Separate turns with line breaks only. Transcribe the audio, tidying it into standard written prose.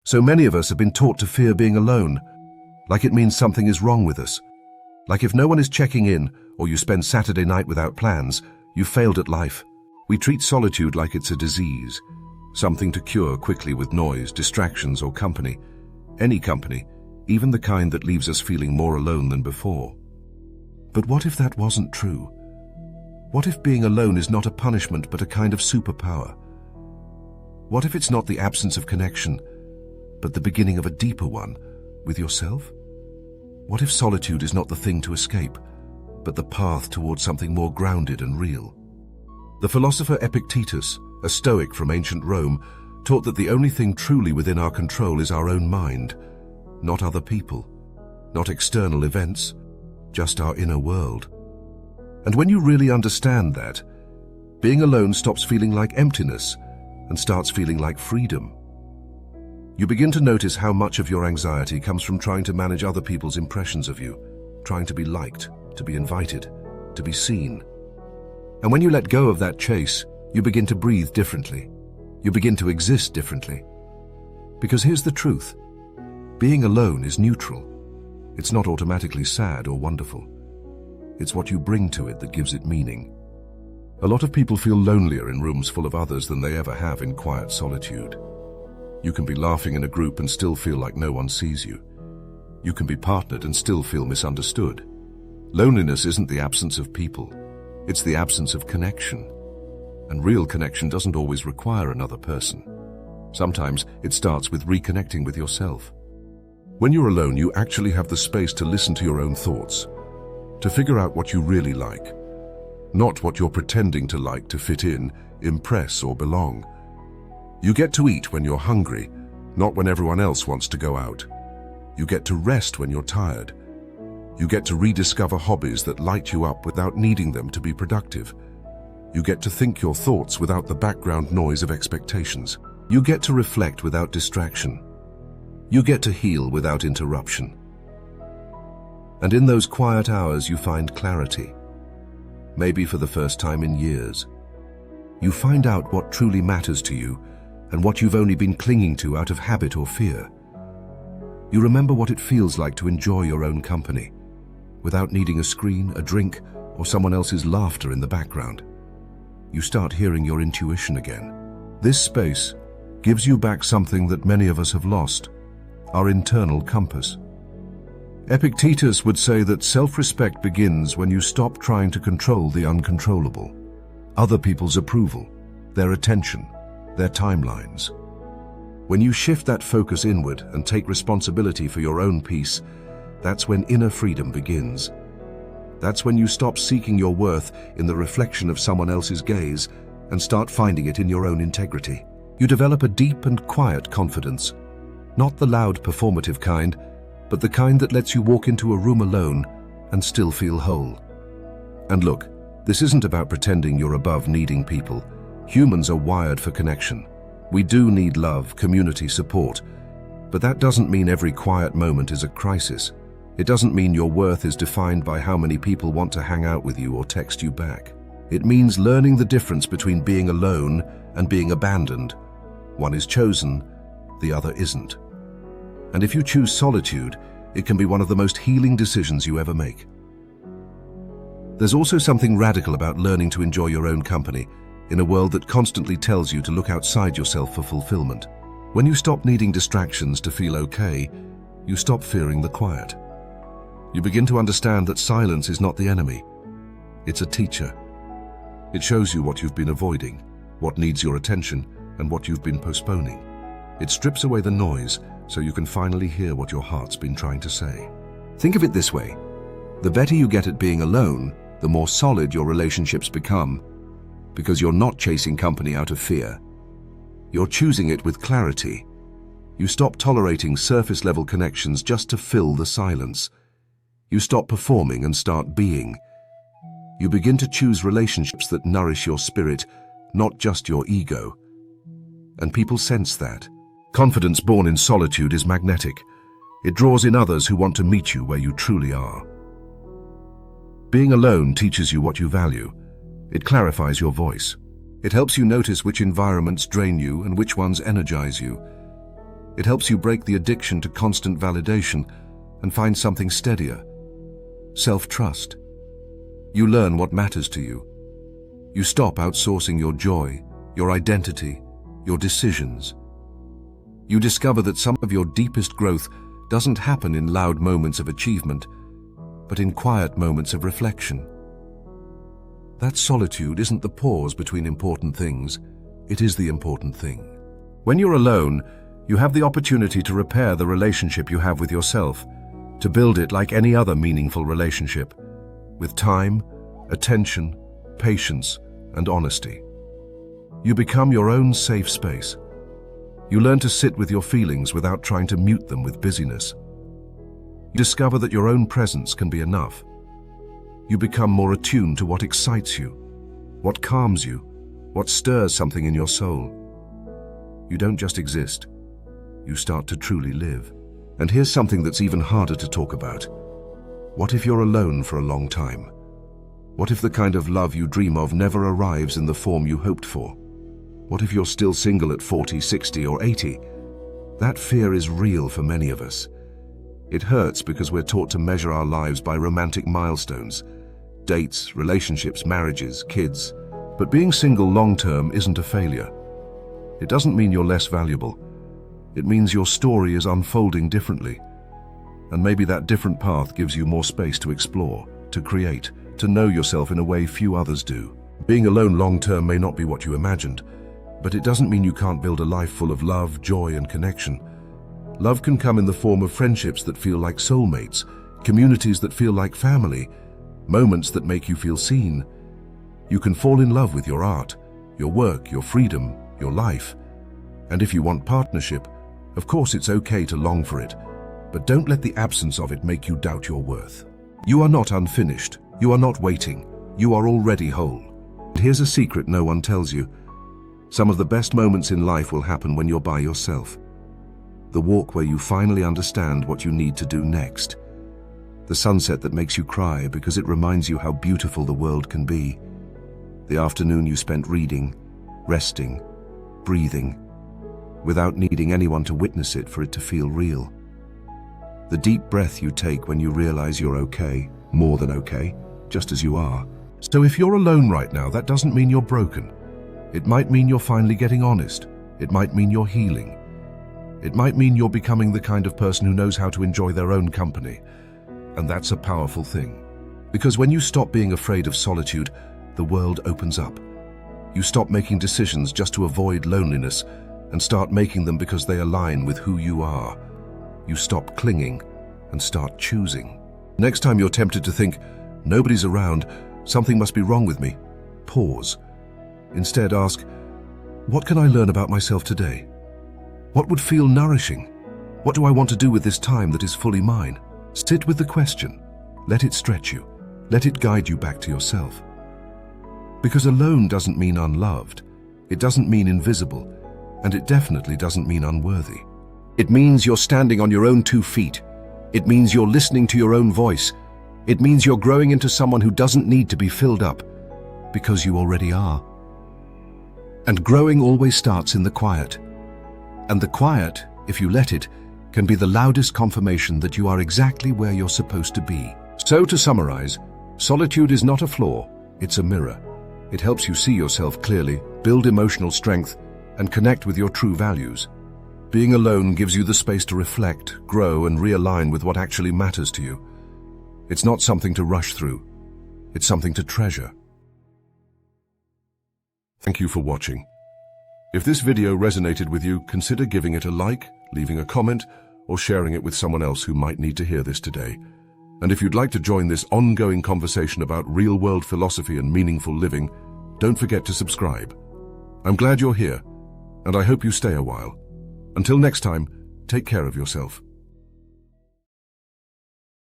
So many of us have been taught to fear being alone, like it means something is wrong with us. Like if no one is checking in, or you spend Saturday night without plans, you've failed at life. We treat solitude like it's a disease, something to cure quickly with noise, distractions, or company. Any company, even the kind that leaves us feeling more alone than before. But what if that wasn't true? What if being alone is not a punishment but a kind of superpower? What if it's not the absence of connection, but the beginning of a deeper one with yourself? What if solitude is not the thing to escape, but the path towards something more grounded and real? The philosopher Epictetus, a Stoic from ancient Rome, taught that the only thing truly within our control is our own mind, not other people, not external events, just our inner world. And when you really understand that, being alone stops feeling like emptiness and starts feeling like freedom. You begin to notice how much of your anxiety comes from trying to manage other people's impressions of you, trying to be liked, to be invited, to be seen. And when you let go of that chase, you begin to breathe differently. You begin to exist differently. Because here's the truth. Being alone is neutral. It's not automatically sad or wonderful. It's what you bring to it that gives it meaning. A lot of people feel lonelier in rooms full of others than they ever have in quiet solitude. You can be laughing in a group and still feel like no one sees you. You can be partnered and still feel misunderstood. Loneliness isn't the absence of people. It's the absence of connection. And real connection doesn't always require another person. Sometimes it starts with reconnecting with yourself. When you're alone, you actually have the space to listen to your own thoughts, to figure out what you really like, not what you're pretending to like to fit in, impress, or belong. You get to eat when you're hungry, not when everyone else wants to go out. You get to rest when you're tired. You get to rediscover hobbies that light you up without needing them to be productive. You get to think your thoughts without the background noise of expectations. You get to reflect without distraction. You get to heal without interruption. And in those quiet hours, you find clarity. Maybe for the first time in years. You find out what truly matters to you and what you've only been clinging to out of habit or fear. You remember what it feels like to enjoy your own company, without needing a screen, a drink, or someone else's laughter in the background. You start hearing your intuition again. This space gives you back something that many of us have lost, our internal compass. Epictetus would say that self-respect begins when you stop trying to control the uncontrollable. Other people's approval, their attention, their timelines. When you shift that focus inward and take responsibility for your own peace, that's when inner freedom begins. That's when you stop seeking your worth in the reflection of someone else's gaze and start finding it in your own integrity. You develop a deep and quiet confidence, not the loud performative kind, but the kind that lets you walk into a room alone and still feel whole. And look, this isn't about pretending you're above needing people. Humans are wired for connection. We do need love, community, support, but that doesn't mean every quiet moment is a crisis. It doesn't mean your worth is defined by how many people want to hang out with you or text you back. It means learning the difference between being alone and being abandoned. One is chosen, the other isn't. And if you choose solitude, it can be one of the most healing decisions you ever make. There's also something radical about learning to enjoy your own company in a world that constantly tells you to look outside yourself for fulfillment. When you stop needing distractions to feel okay, you stop fearing the quiet. You begin to understand that silence is not the enemy. It's a teacher. It shows you what you've been avoiding, what needs your attention, and what you've been postponing. It strips away the noise so you can finally hear what your heart's been trying to say. Think of it this way. The better you get at being alone, the more solid your relationships become, because you're not chasing company out of fear. You're choosing it with clarity. You stop tolerating surface-level connections just to fill the silence. You stop performing and start being. You begin to choose relationships that nourish your spirit, not just your ego. And people sense that. Confidence born in solitude is magnetic. It draws in others who want to meet you where you truly are. Being alone teaches you what you value. It clarifies your voice. It helps you notice which environments drain you and which ones energize you. It helps you break the addiction to constant validation and find something steadier. Self-trust. You learn what matters to you. You stop outsourcing your joy, your identity, your decisions. You discover that some of your deepest growth doesn't happen in loud moments of achievement, but in quiet moments of reflection. That solitude isn't the pause between important things, it is the important thing. When you're alone, you have the opportunity to repair the relationship you have with yourself, to build it like any other meaningful relationship, with time, attention, patience, and honesty. You become your own safe space. You learn to sit with your feelings without trying to mute them with busyness. You discover that your own presence can be enough. You become more attuned to what excites you, what calms you, what stirs something in your soul. You don't just exist, you start to truly live. And here's something that's even harder to talk about. What if you're alone for a long time? What if the kind of love you dream of never arrives in the form you hoped for? What if you're still single at 40, 60, or 80? That fear is real for many of us. It hurts because we're taught to measure our lives by romantic milestones, dates, relationships, marriages, kids. But being single long-term isn't a failure. It doesn't mean you're less valuable. It means your story is unfolding differently. And maybe that different path gives you more space to explore, to create, to know yourself in a way few others do. Being alone long-term may not be what you imagined, but it doesn't mean you can't build a life full of love, joy, and connection. Love can come in the form of friendships that feel like soulmates, communities that feel like family, moments that make you feel seen. You can fall in love with your art, your work, your freedom, your life. And if you want partnership, of course it's okay to long for it, but don't let the absence of it make you doubt your worth. You are not unfinished. You are not waiting. You are already whole. And here's a secret no one tells you. Some of the best moments in life will happen when you're by yourself. The walk where you finally understand what you need to do next. The sunset that makes you cry because it reminds you how beautiful the world can be. The afternoon you spent reading, resting, breathing, without needing anyone to witness it for it to feel real. The deep breath you take when you realize you're okay, more than okay, just as you are. So if you're alone right now, that doesn't mean you're broken. It might mean you're finally getting honest. It might mean you're healing. It might mean you're becoming the kind of person who knows how to enjoy their own company. And that's a powerful thing. Because when you stop being afraid of solitude, the world opens up. You stop making decisions just to avoid loneliness and start making them because they align with who you are. You stop clinging and start choosing. Next time you're tempted to think, nobody's around, something must be wrong with me, pause. Instead ask, what can I learn about myself today? What would feel nourishing? What do I want to do with this time that is fully mine? Sit with the question. Let it stretch you. Let it guide you back to yourself. Because alone doesn't mean unloved. It doesn't mean invisible. And it definitely doesn't mean unworthy. It means you're standing on your own 2 feet. It means you're listening to your own voice. It means you're growing into someone who doesn't need to be filled up, because you already are. And growing always starts in the quiet. And the quiet, if you let it, can be the loudest confirmation that you are exactly where you're supposed to be. So to summarize, solitude is not a flaw, it's a mirror. It helps you see yourself clearly, build emotional strength, and connect with your true values. Being alone gives you the space to reflect, grow, and realign with what actually matters to you. It's not something to rush through. It's something to treasure. Thank you for watching. If this video resonated with you, consider giving it a like, leaving a comment, or sharing it with someone else who might need to hear this today. And if you'd like to join this ongoing conversation about real-world philosophy and meaningful living, don't forget to subscribe. I'm glad you're here, and I hope you stay a while. Until next time, take care of yourself.